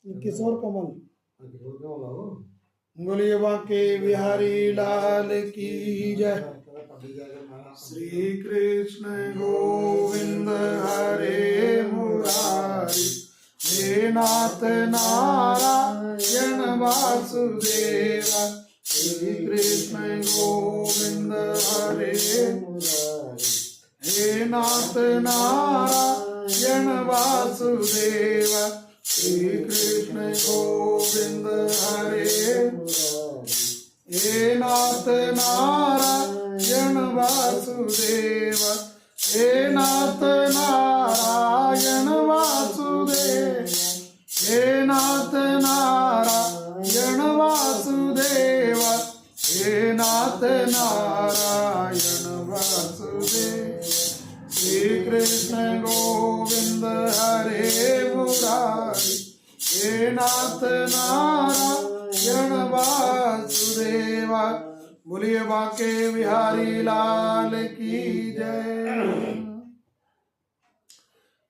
किशोर कमल। बोलिए बांके बिहारी लाल की जय। श्री कृष्ण गोविंद हरे मुरारी, हे नाथ नारायण वासुदेवा। श्री कृष्ण गोविंद हरे मुरारी, हे नाथ नारायण वासुदेवा। श्री कृष्ण गोविंद हरे मुरारी, हे नाथ नारायण वासुदेवा। हे नाथ नारायण वासुदेवा, हे नाथ नारायण वासुदेवा। हे नाथ नारायण वासुदेव। श्री कृष्ण गोविंद हरे मुरारी, हे नाथ नारायण वासुदेवा। बोलिए बांके बिहारी लाल की जय।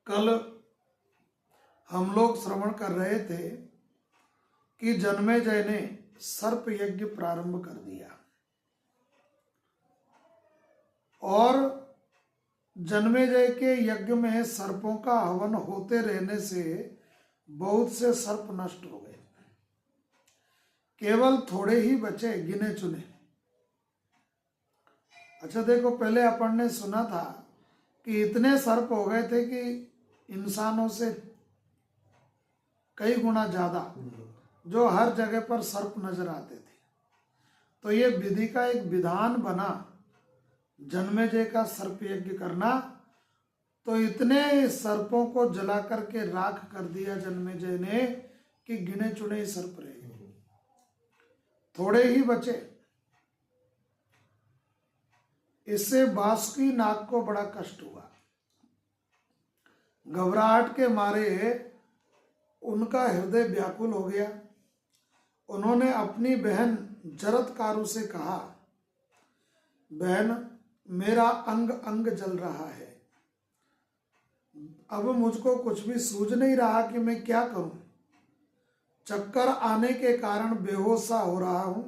कल हम लोग श्रवण कर रहे थे कि जन्मेजय ने सर्प यज्ञ प्रारंभ कर दिया और जन्मेजय के यज्ञ में सर्पों का हवन होते रहने से बहुत से सर्प नष्ट हो गए। केवल थोड़े ही बचे, गिने चुने। अच्छा देखो, पहले अपन ने सुना था कि इतने सर्प हो गए थे कि इंसानों से कई गुना ज्यादा, जो हर जगह पर सर्प नजर आते थे। तो ये विधि का एक विधान बना जन्मेजय का सर्प यज्ञ करना। तो इतने सर्पों को जला करके राख कर दिया जन्मेजय ने कि गिने चुने ही सर्प रह गए, थोड़े ही बचे। इससे बासुकी नाग को बड़ा कष्ट हुआ। घबराहट के मारे उनका हृदय व्याकुल हो गया। उन्होंने अपनी बहन जरत्कारु से कहा, बहन, मेरा अंग अंग जल रहा है। अब मुझको कुछ भी सूझ नहीं रहा कि मैं क्या करूं। चक्कर आने के कारण बेहोश सा हो रहा हूं।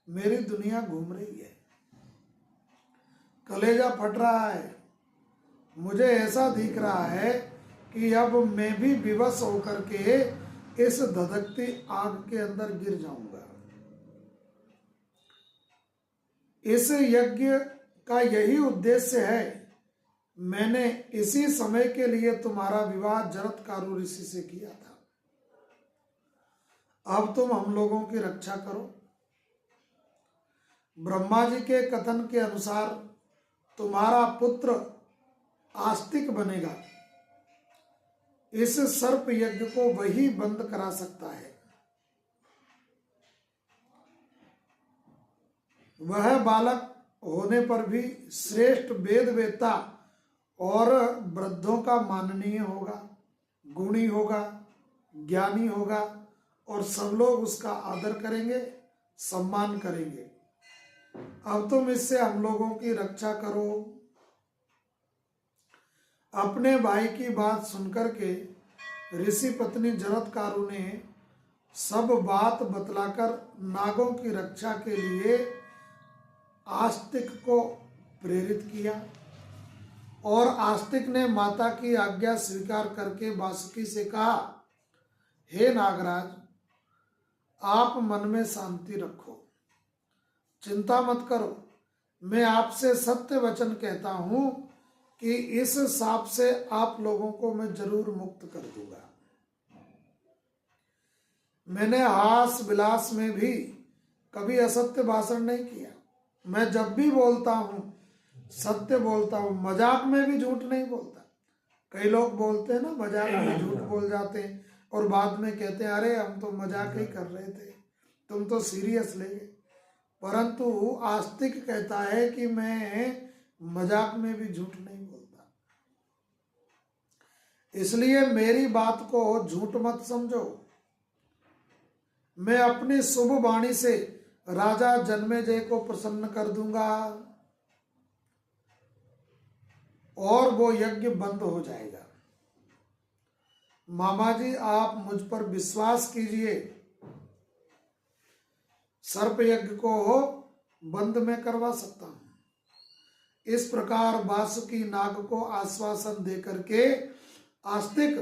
मेरी दुनिया घूम रही है, कलेजा फट रहा है। मुझे ऐसा दिख रहा है कि अब मैं भी विवश होकर के इस धधकती आग के अंदर गिर जाऊंगा। इस यज्ञ का यही उद्देश्य है। मैंने इसी समय के लिए तुम्हारा विवाह जरत्कारु ऋषि से किया था। अब तुम हम लोगों की रक्षा करो। ब्रह्मा जी के कथन के अनुसार तुम्हारा पुत्र आस्तिक बनेगा। इस सर्प यज्ञ को वही बंद करा सकता है। वह बालक होने पर भी श्रेष्ठ वेद वेत्ता और वृद्धों का माननीय होगा, गुणी होगा, ज्ञानी होगा और सब लोग उसका आदर करेंगे, सम्मान करेंगे। अब तुम इससे हम लोगों की रक्षा करो। अपने भाई की बात सुनकर के ऋषि पत्नी जरत्कारु ने सब बात बतलाकर नागों की रक्षा के लिए आस्तिक को प्रेरित किया और आस्तिक ने माता की आज्ञा स्वीकार करके बासुकी से कहा, हे नागराज, आप मन में शांति रखो, चिंता मत करो। मैं आपसे सत्य वचन कहता हूं कि इस शाप से आप लोगों को मैं जरूर मुक्त कर दूंगा। मैंने हास विलास में भी कभी असत्य भाषण नहीं किया। मैं जब भी बोलता हूं सत्य बोलता हूं, मजाक में भी झूठ नहीं बोलता। कई लोग बोलते हैं ना, मजाक में झूठ बोल जाते हैं और बाद में कहते हैं, अरे हम तो मजाक ही कर रहे थे, तुम तो सीरियस ले गए। परंतु आस्तिक कहता है कि मैं मजाक में भी झूठ नहीं बोलता। इसलिए मेरी बात को झूठ मत समझो। मैं अपनी शुभ वाणी से राजा जन्मेजय को प्रसन्न कर दूंगा और वो यज्ञ बंद हो जाएगा। मामा जी आप मुझ पर विश्वास कीजिए, सर्प यज्ञ को बंद में करवा सकता हूं। इस प्रकार वासुकी नाग को आश्वासन देकर के आस्तिक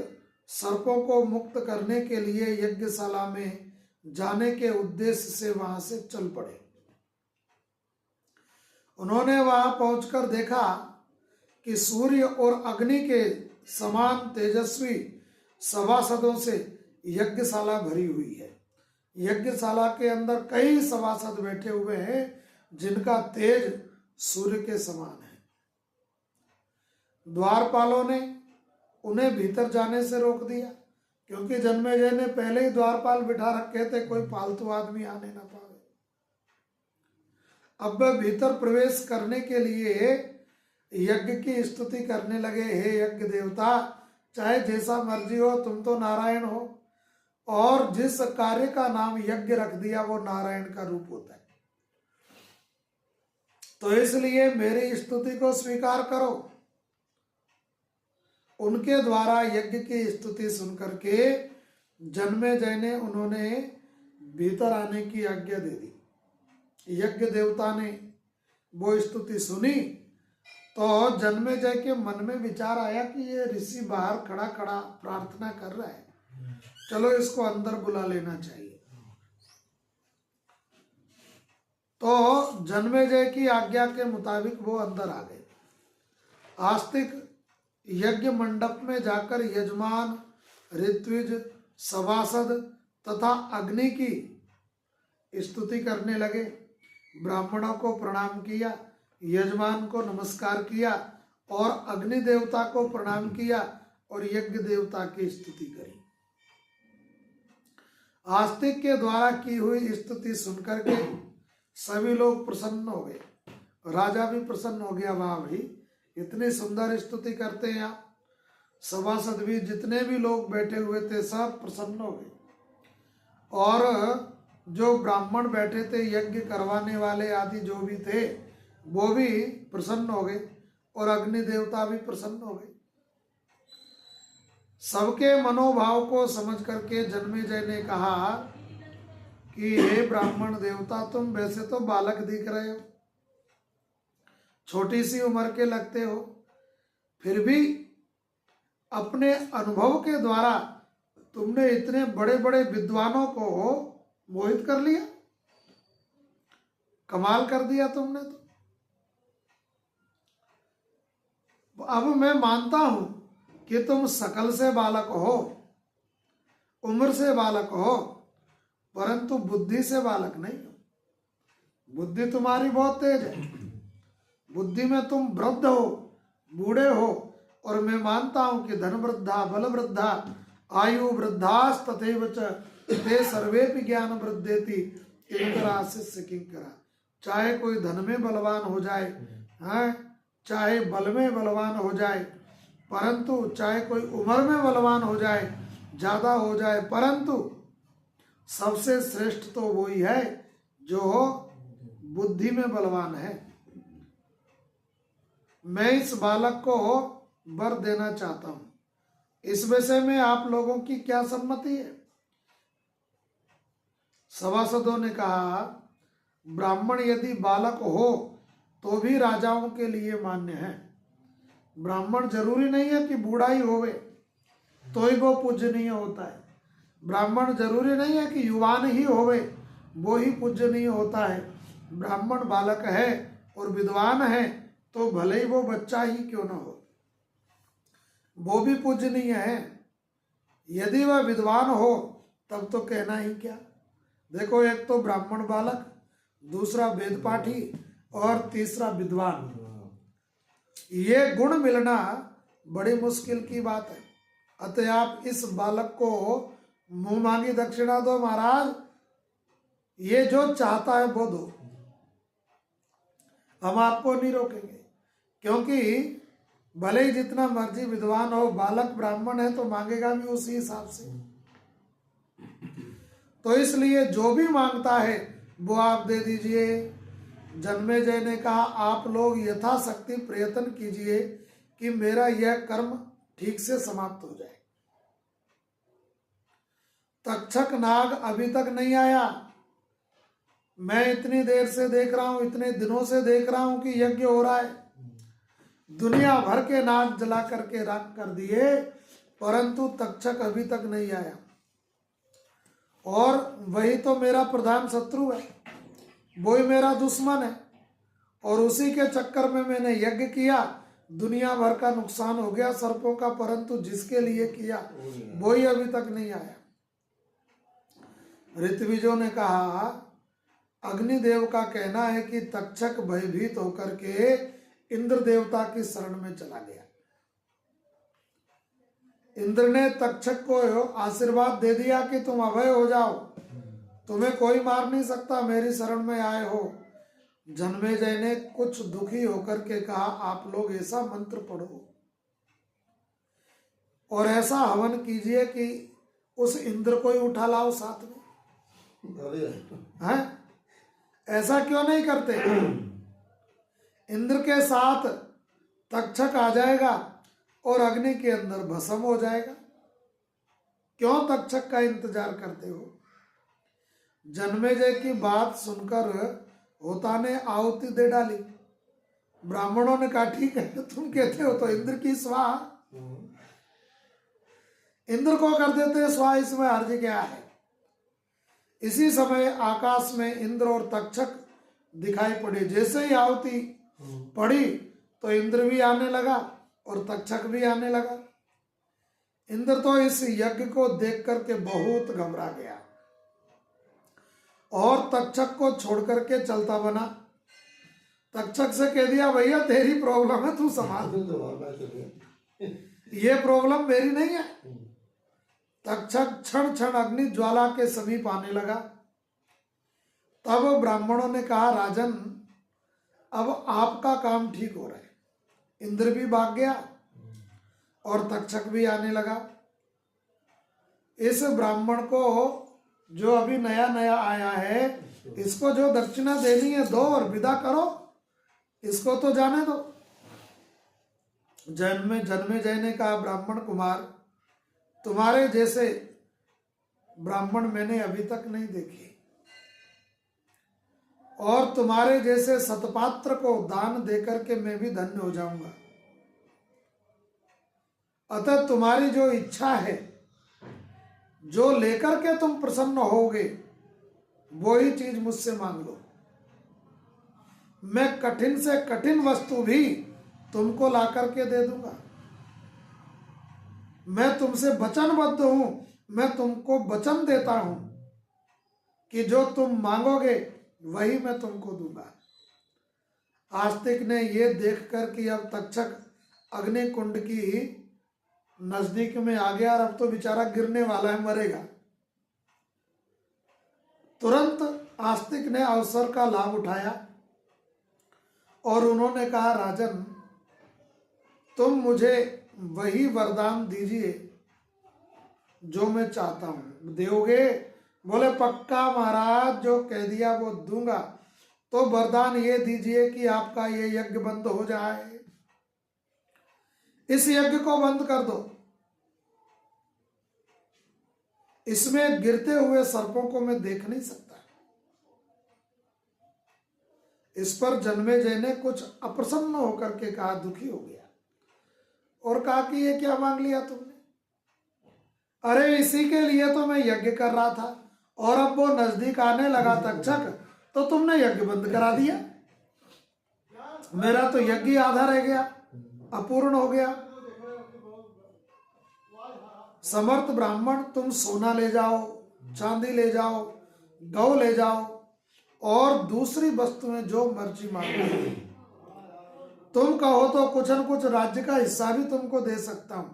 सर्पों को मुक्त करने के लिए यज्ञशाला में जाने के उद्देश्य से वहां से चल पड़े। उन्होंने वहां पहुंचकर देखा कि सूर्य और अग्नि के समान तेजस्वी सभासदों से यज्ञशाला भरी हुई है। यज्ञशाला के अंदर कई सभासद बैठे हुए हैं जिनका तेज सूर्य के समान है। द्वारपालों ने उन्हें भीतर जाने से रोक दिया, क्योंकि जन्मेजय ने पहले ही द्वारपाल बिठा रखे थे, कोई फालतू आदमी आने ना पाए। अब वे भीतर प्रवेश करने के लिए यज्ञ की स्तुति करने लगे। हे यज्ञ देवता, चाहे जैसा मर्जी हो, तुम तो नारायण हो, और जिस कार्य का नाम यज्ञ रख दिया वो नारायण का रूप होता है, तो इसलिए मेरी स्तुति को स्वीकार करो। उनके द्वारा यज्ञ की स्तुति सुनकर के जन्मेजय ने उन्होंने भीतर आने की आज्ञा दे दी। यज्ञ देवता ने वो स्तुति सुनी तो जन्मेजय के मन में विचार आया कि ये ऋषि बाहर खड़ा खड़ा प्रार्थना कर रहा है, चलो इसको अंदर बुला लेना चाहिए। तो जन्मेजय की आज्ञा के मुताबिक वो अंदर आ गए। आस्तिक यज्ञ मंडप में जाकर यजमान, ऋत्विज, सभासद तथा अग्नि की स्तुति करने लगे। ब्राह्मणों को प्रणाम किया, यजमान को नमस्कार किया और अग्नि देवता को प्रणाम किया और यज्ञ देवता की स्तुति करी। आस्तिक के द्वारा की हुई स्तुति सुनकर के सभी लोग प्रसन्न हो गए। राजा भी प्रसन्न हो गया, वाह भाई इतनी सुंदर स्तुति करते हैं आप। सभासद भी, जितने भी लोग बैठे हुए थे सब प्रसन्न हो गए, और जो ब्राह्मण बैठे थे यज्ञ करवाने वाले आदि जो भी थे वो भी प्रसन्न हो गए, और अग्नि देवता भी प्रसन्न हो गए। सबके मनोभाव को समझ करके जन्मेजय ने कहा कि हे ब्राह्मण देवता, तुम वैसे तो बालक दिख रहे हो, छोटी सी उम्र के लगते हो, फिर भी अपने अनुभव के द्वारा तुमने इतने बड़े बड़े विद्वानों को मोहित कर लिया, कमाल कर दिया तुमने तो। अब मैं मानता हूं कि तुम शकल से बालक हो, उम्र से बालक हो, परंतु बुद्धि से बालक नहीं हो। बुद्धि तुम्हारी बहुत तेज है, बुद्धि में तुम वृद्ध हो, बूढ़े हो, और मैं मानता हूं कि धन वृद्धा, बल वृद्धा, आयु वृद्धास तथैव च ते सर्वेपि ज्ञान वृद्धेति इंद्रा शिष्य किंकरा। चाहे कोई धन में बलवान हो जाए, चाहे बल में बलवान हो जाए, परंतु चाहे कोई उम्र में बलवान हो जाए, ज्यादा हो जाए, परंतु सबसे श्रेष्ठ तो वही है जो बुद्धि में बलवान है। मैं इस बालक को वर देना चाहता हूं। इस विषय में आप लोगों की क्या सम्मति है? सभासदों ने कहा, ब्राह्मण यदि बालक हो तो भी राजाओं के लिए मान्य है। ब्राह्मण जरूरी नहीं है कि बूढ़ा ही होवे तो ही वो पूजनीय होता है। ब्राह्मण जरूरी नहीं है कि युवान ही होवे वो ही पूजनीय होता है। ब्राह्मण बालक है और विद्वान है तो भले ही वो बच्चा ही क्यों ना हो, वो भी पूजनीय है। यदि वह विद्वान हो तब तो कहना ही क्या। देखो, एक तो ब्राह्मण बालक, दूसरा वेद पाठी और तीसरा विद्वान, ये गुण मिलना बड़ी मुश्किल की बात है। अतः आप इस बालक को मुंह मांगी दक्षिणा दो महाराज, ये जो चाहता है वो दो, हम आपको नहीं रोकेंगे। क्योंकि भले ही जितना मर्जी विद्वान हो, बालक ब्राह्मण है तो मांगेगा भी उसी हिसाब से। तो इसलिए जो भी मांगता है वो आप दे दीजिए। जन्मेजय ने कहा, आप लोग यथाशक्ति प्रयत्न कीजिए कि मेरा यह कर्म ठीक से समाप्त हो जाए। तक्षक नाग अभी तक नहीं आया। मैं इतनी देर से देख रहा हूं, इतने दिनों से देख रहा हूं कि यज्ञ हो रहा है, दुनिया भर के नाग जला करके राख कर दिए, परंतु तक्षक अभी तक नहीं आया। और वही तो मेरा प्रधान शत्रु है, वही मेरा दुश्मन है, और उसी के चक्कर में मैंने यज्ञ किया, दुनिया भर का नुकसान हो गया सर्पों का, परंतु जिसके लिए किया वही अभी तक नहीं आया। ऋत्विजों ने कहा, अग्निदेव का कहना है कि तक्षक भयभीत होकर के इंद्र देवता की शरण में चला गया। इंद्र ने तक्षक को आशीर्वाद दे दिया कि तुम अभय हो जाओ, तुम्हें कोई मार नहीं सकता, मेरी शरण में आए हो। जन्मेजय ने कुछ दुखी होकर के कहा, आप लोग ऐसा मंत्र पढ़ो और ऐसा हवन कीजिए कि उस इंद्र को ही उठा लाओ साथ में। हैं? ऐसा क्यों नहीं करते? इंद्र के साथ तक्षक आ जाएगा और अग्नि के अंदर भस्म हो जाएगा। क्यों तक्षक का इंतजार करते हो? जन्मेजय की बात सुनकर होता ने आहुति दे डाली। ब्राह्मणों ने कहा, ठीक है, तुम कहते हो तो इंद्र की स्वाहा, इंद्र को कर देते स्वाहा, इसमें हर्ज क्या है। इसी समय आकाश में इंद्र और तक्षक दिखाई पड़े। जैसे ही आहुति पड़ी तो इंद्र भी आने लगा और तक्षक भी आने लगा। इंद्र तो इस यज्ञ को देख करके बहुत घबरा गया और तक्षक को छोड़ करके चलता बना। तक्षक से कह दिया, भैया तेरी प्रॉब्लम है, तू संभाल, ये प्रॉब्लम मेरी नहीं है। तक्षक क्षण क्षण अग्नि ज्वाला के समीप आने लगा। तब ब्राह्मणों ने कहा, राजन, अब आपका काम ठीक हो रहा है। इंद्र भी भाग गया और तक्षक भी आने लगा। इस ब्राह्मण को, जो अभी नया नया आया है, इसको जो दक्षिणा देनी है दो और विदा करो, इसको तो जाने दो। जन्मेजय ने कहा, ब्राह्मण कुमार, तुम्हारे जैसे ब्राह्मण मैंने अभी तक नहीं देखे, और तुम्हारे जैसे सतपात्र को दान देकर के मैं भी धन्य हो जाऊंगा। अतः तुम्हारी जो इच्छा है, जो लेकर के तुम प्रसन्न होगे, वो ही चीज मुझसे मांग लो। मैं कठिन से कठिन वस्तु भी तुमको ला करके दे दूंगा। मैं तुमसे वचनबद्ध हूं, मैं तुमको वचन देता हूं कि जो तुम मांगोगे वही मैं तुमको दूंगा। आस्तिक ने ये देखकर कि अब तक्षक अग्नि कुंड की नजदीक में आ गया और अब तो बेचारा गिरने वाला है, मरेगा, तुरंत आस्तिक ने अवसर का लाभ उठाया और उन्होंने कहा, राजन, तुम मुझे वही वरदान दीजिए जो मैं चाहता हूं। दोगे? बोले, पक्का महाराज, जो कह दिया वो दूंगा। तो वरदान ये दीजिए कि आपका ये यज्ञ बंद हो जाए, इस यज्ञ को बंद कर दो। इसमें गिरते हुए सर्पों को मैं देख नहीं सकता। इस पर जन्मेजय ने कुछ अप्रसन्न होकर के कहा, दुखी हो गया और कहा कि ये क्या मांग लिया तुमने? अरे इसी के लिए तो मैं यज्ञ कर रहा था, और अब वो नजदीक आने लगा तक्षक, तो तुमने यज्ञ बंद करा दिया। मेरा तो यज्ञ आधा रह गया, अपूर्ण हो गया। समर्थ ब्राह्मण, तुम सोना ले जाओ, चांदी ले जाओ, गौ ले जाओ और दूसरी वस्तुएं जो मर्जी मांगो। तुम कहो तो कुछ न कुछ राज्य का हिस्सा भी तुमको दे सकता हूं,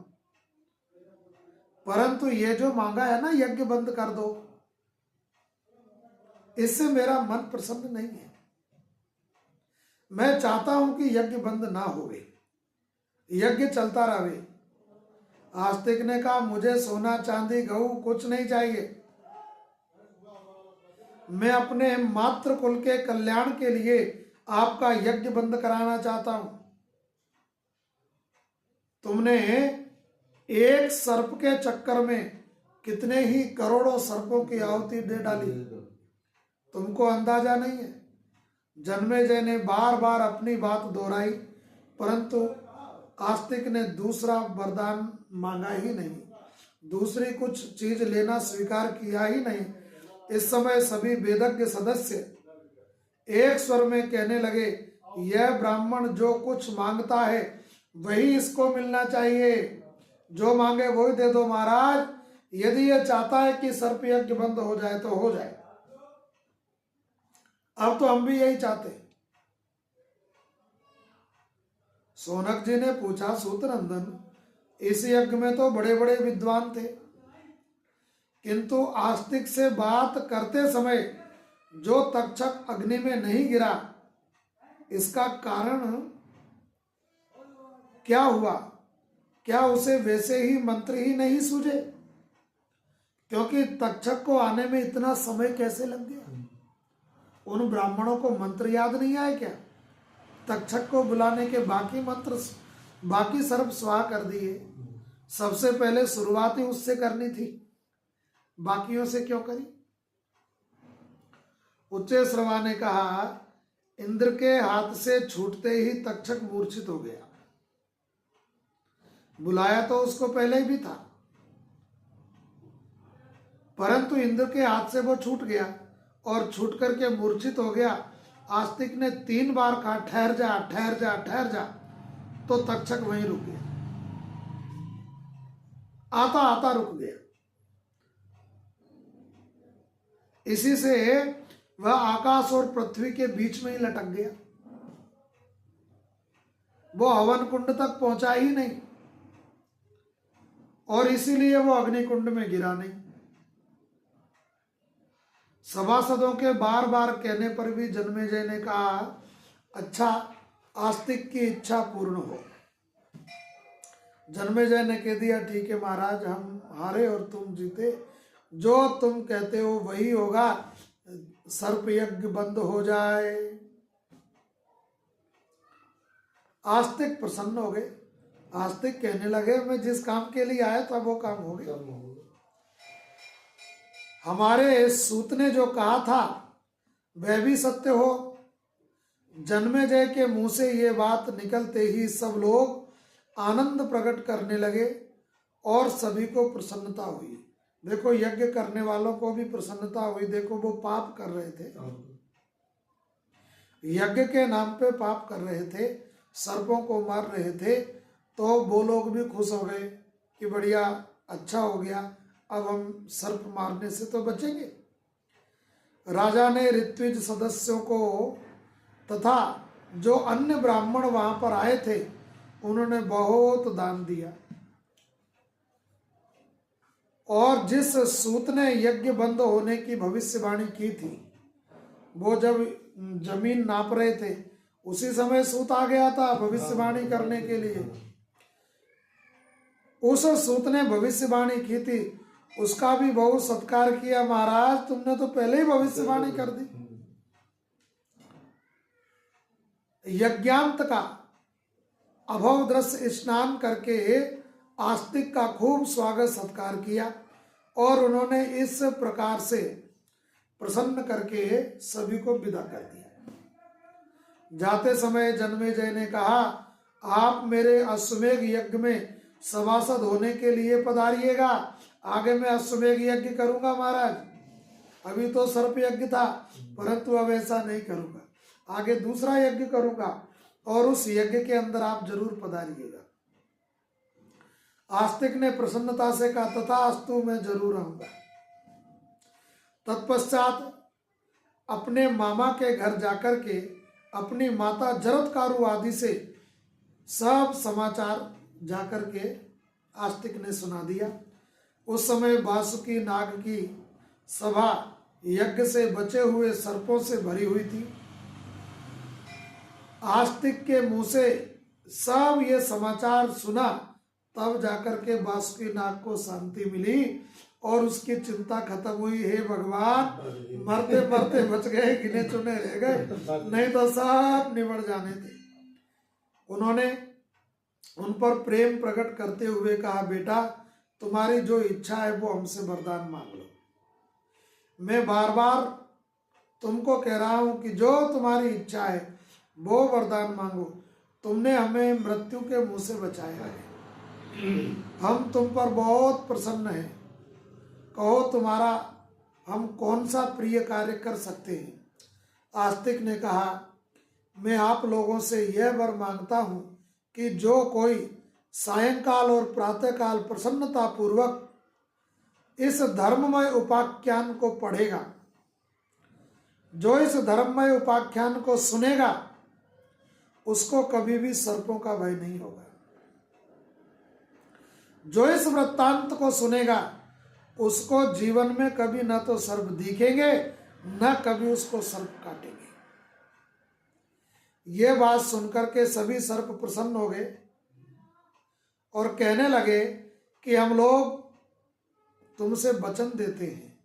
परंतु ये जो मांगा है ना, यज्ञ बंद कर दो, इससे मेरा मन प्रसन्न नहीं है। मैं चाहता हूं कि यज्ञ बंद ना होवे, यज्ञ चलता रहे। आस्तिक ने कहा, मुझे सोना चांदी गऊ कुछ नहीं चाहिए। मैं अपने मातृ कुल के कल्याण के लिए आपका यज्ञ बंद कराना चाहता हूं। तुमने एक सर्प के चक्कर में कितने ही करोड़ों सर्पों की आहुति दे डाली, तुमको अंदाजा नहीं है। जन्मेजय ने बार बार अपनी बात दोहराई, परंतु आस्तिक ने दूसरा वरदान मांगा ही नहीं, दूसरी कुछ चीज लेना स्वीकार किया ही नहीं। इस समय सभी वेदज्ञ सदस्य एक स्वर में कहने लगे, यह ब्राह्मण जो कुछ मांगता है वही इसको मिलना चाहिए, जो मांगे वही दे दो महाराज। यदि यह चाहता है कि सर्प यज्ञ बंद हो जाए तो हो जाए। अब तो हम भी यही चाहते। सोनक जी ने पूछा, सूतनंदन, इस यज्ञ में तो बड़े बड़े विद्वान थे, किंतु आस्तिक से बात करते समय जो तक्षक अग्नि में नहीं गिरा, इसका कारण क्या हुआ? क्या उसे वैसे ही मंत्र ही नहीं सूझे? क्योंकि तक्षक को आने में इतना समय कैसे लग गया? उन ब्राह्मणों को मंत्र याद नहीं आए क्या? तक्षक को बुलाने के बाकी मंत्र, बाकी सर्प स्वाहा कर दिए। सबसे पहले शुरुआत ही उससे करनी थी, बाकियों से क्यों करी? उच्चे श्रवा ने कहा, इंद्र के हाथ से छूटते ही तक्षक मूर्छित हो गया। बुलाया तो उसको पहले ही भी था, परंतु इंद्र के हाथ से वो छूट गया और छूट करके मूर्छित हो गया। आस्तिक ने 3 बार कहा, ठहर जा ठहर जा ठहर जा, तो तक्षक वहीं रुक गया, आता आता रुक गया। इसी से वह आकाश और पृथ्वी के बीच में ही लटक गया, वो हवन कुंड तक पहुंचा ही नहीं, और इसीलिए वो अग्निकुंड में गिरा नहीं। सभासदों के बार बार कहने पर भी जन्मेजय ने कहा, अच्छा, आस्तिक की इच्छा पूर्ण हो। जन्मेजय ने कह दिया, ठीक है महाराज, हम हारे और तुम जीते, जो तुम कहते हो वही होगा, सर्प यज्ञ बंद हो जाए। आस्तिक प्रसन्न हो गए। आस्तिक कहने लगे, मैं जिस काम के लिए आया था वो काम हो गया। हमारे सूत ने जो कहा था वह भी सत्य हो। जन्मेजय के मुंह से ये बात निकलते ही सब लोग आनंद प्रकट करने लगे और सभी को प्रसन्नता हुई। देखो, यज्ञ करने वालों को भी प्रसन्नता हुई। देखो, वो पाप कर रहे थे, यज्ञ के नाम पे पाप कर रहे थे, सर्पों को मार रहे थे, तो वो लोग भी खुश हो गए कि बढ़िया, अच्छा हो गया, अब हम सर्प मारने से तो बचेंगे। राजा ने ऋत्विज सदस्यों को तथा जो अन्य ब्राह्मण वहां पर आए थे उन्होंने बहुत दान दिया, और जिस सूत ने यज्ञ बंद होने की भविष्यवाणी की थी, वो जब जमीन नाप रहे थे उसी समय सूत आ गया था भविष्यवाणी करने के लिए। उस सूत ने भविष्यवाणी की थी, उसका भी बहुत सत्कार किया। महाराज, तुमने तो पहले ही भविष्यवाणी कर दी। यज्ञांत का अभव दृश्य स्नान करके आस्तिक का खूब स्वागत सत्कार किया, और उन्होंने इस प्रकार से प्रसन्न करके सभी को विदा कर दिया। जाते समय जन्मेजय ने कहा, आप मेरे अश्वमेघ यज्ञ में सभासद होने के लिए पधारिएगा। आगे मैं अश्वमेघ यज्ञ करूंगा महाराज। अभी तो सर्प यज्ञ था, परंतु अब ऐसा नहीं करूंगा, आगे दूसरा यज्ञ करूंगा, और उस यज्ञ के अंदर आप जरूर पधारिएगा। आस्तिक ने प्रसन्नता से कहा, तथास्तु, मैं जरूर आऊंगा। तत्पश्चात अपने मामा के घर जाकर के अपनी माता जरत्कारु आदि से सब समाचार जाकर के आस्तिक ने सुना दिया। उस समय वासुकी नाग की सभा यज्ञ से बचे हुए सर्पों से भरी हुई थी। आस्तिक के मुंह से सब ये समाचार सुना, तब जाकर के वासुकी नाग को शांति मिली और उसकी चिंता खत्म हुई। हे भगवान, मरते मरते बच गए, गिने चुने रह गए, नहीं तो सब निबड़ जाने थे। उन्होंने उन पर प्रेम प्रकट करते हुए कहा, बेटा, तुम्हारी जो इच्छा है वो हमसे वरदान मांग लो। मैं बार बार तुमको कह रहा हूं कि जो तुम्हारी इच्छा है वो वरदान मांगो। तुमने हमें मृत्यु के मुंह से बचाया है, हम तुम पर बहुत प्रसन्न हैं। कहो तुम्हारा हम कौन सा प्रिय कार्य कर सकते हैं। आस्तिक ने कहा, मैं आप लोगों से यह वर मांगता हूं कि जो कोई सायंकाल और प्रातःकाल प्रसन्नता पूर्वक इस धर्ममय उपाख्यान को पढ़ेगा, जो इस धर्ममय उपाख्यान को सुनेगा, उसको कभी भी सर्पों का भय नहीं होगा। जो इस वृत्तांत को सुनेगा उसको जीवन में कभी न तो सर्प दिखेंगे न कभी उसको सर्प काटेंगे। ये बात सुनकर के सभी सर्प प्रसन्न हो गए और कहने लगे कि हम लोग तुमसे वचन देते हैं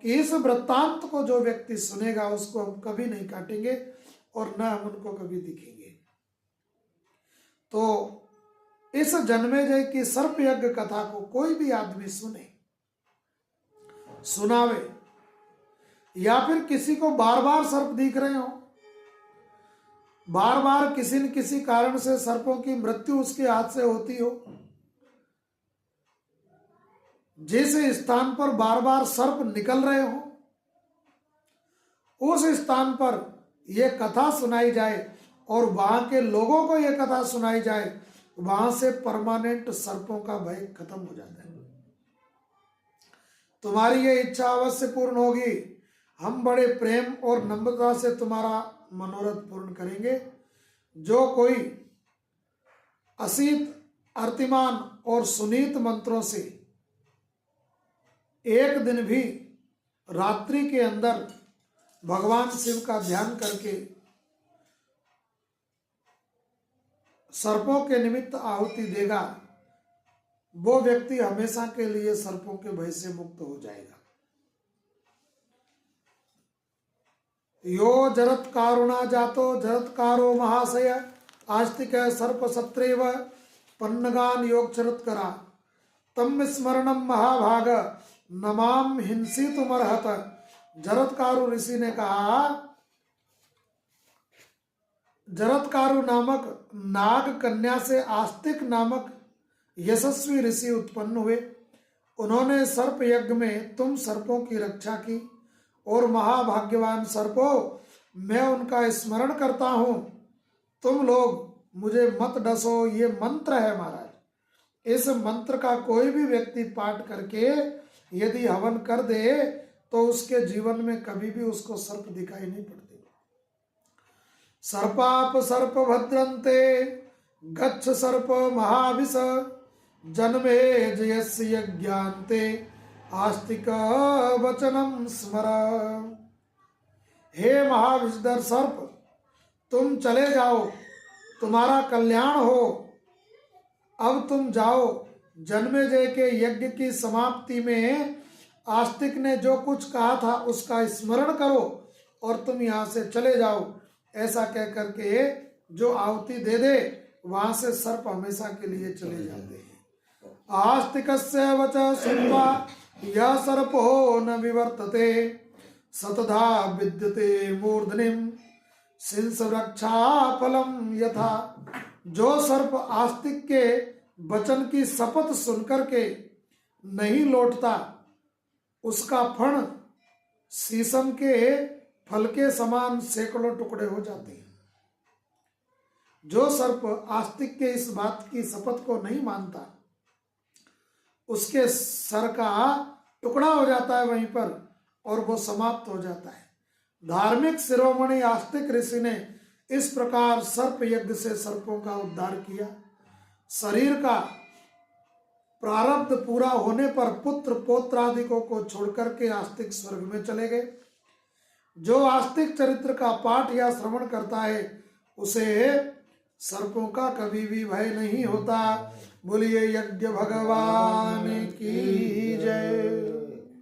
कि इस वृत्तांत को जो व्यक्ति सुनेगा उसको हम कभी नहीं काटेंगे और न हम उनको कभी दिखेंगे। तो इस जन्मेजय की सर्प यज्ञ कथा को कोई भी आदमी सुने, सुनावे, या फिर किसी को बार बार सर्प दिख रहे हो, बार बार किसी न किसी कारण से सर्पों की मृत्यु उसके हाथ से होती हो, जिस स्थान पर बार बार सर्प निकल रहे हो उस स्थान पर यह कथा सुनाई जाए और वहां के लोगों को यह कथा सुनाई जाए, वहां से परमानेंट सर्पों का भय खत्म हो जाता है। तुम्हारी ये इच्छा अवश्य पूर्ण होगी। हम बड़े प्रेम और नम्रता से तुम्हारा मनोरथ पूर्ण करेंगे। जो कोई असीत, अर्तिमान और सुनीत मंत्रों से एक दिन भी रात्रि के अंदर भगवान शिव का ध्यान करके सर्पों के निमित्त आहुति देगा, वो व्यक्ति हमेशा के लिए सर्पों के भय से मुक्त हो जाएगा। यो जरत्कारुणा जातो जरत्कारो महाशय आस्तिक सर्प सत्रेव पन्नगान योग चरत्करा तम स्मरणम महाभाग नमाम हिंसी तुमरहत। जरत्कारु ऋषि ने कहा, जरत्कारु नामक नाग कन्या से आस्तिक नामक यशस्वी ऋषि उत्पन्न हुए। उन्होंने सर्प यज्ञ में तुम सर्पों की रक्षा की और महाभाग्यवान सर्पों, मैं उनका स्मरण करता हूं। तुम लोग मुझे मत डसो, ये मंत्र है महाराज। इस मंत्र का कोई भी व्यक्ति पाठ करके यदि हवन कर दे तो उसके जीवन में कभी भी उसको सर्प दिखाई नहीं पड़ते। सर्पाप सर्प भद्रन्ते गच्छ सर्प महाविष जन्मे जयस्य यज्ञान्ते आस्तिक वचनम स्मर। हे महाविषधर सर्प, तुम चले जाओ, तुम्हारा कल्याण हो। अब तुम जाओ। जन्मेजय के यज्ञ की समाप्ति में आस्तिक ने जो कुछ कहा था उसका स्मरण करो और तुम यहाँ से चले जाओ। ऐसा कह करके जो आहुति दे दे वहां से सर्प हमेशा के लिए चले जाते हैं। आस्तिकस्य वच सुनवा यह सर्पो न विवर्तते सतधा विद्यते मूर्धनिम सिंस वृक्षा फलम यथा। जो सर्प आस्तिक के वचन की शपथ सुनकर के नहीं लौटता उसका फण शीशम के फल के समान सैकड़ों टुकड़े हो जाते हैं। जो सर्प आस्तिक के इस बात की शपथ को नहीं मानता उसके सर का टुकड़ा हो जाता है वहीं पर और वो समाप्त हो जाता है। धार्मिक शिरोमणि आस्तिक ऋषि ने इस प्रकार सर्प यज्ञ से सर्पों का उद्धार किया। शरीर का प्रारब्ध पूरा होने पर पुत्र पौत्रादिकों को छोड़कर के आस्तिक स्वर्ग में चले गए। जो आस्तिक चरित्र का पाठ या श्रवण करता है उसे सर्पों का कभी भी भय नहीं होता। बोलिए यज्ञ भगवान की जय।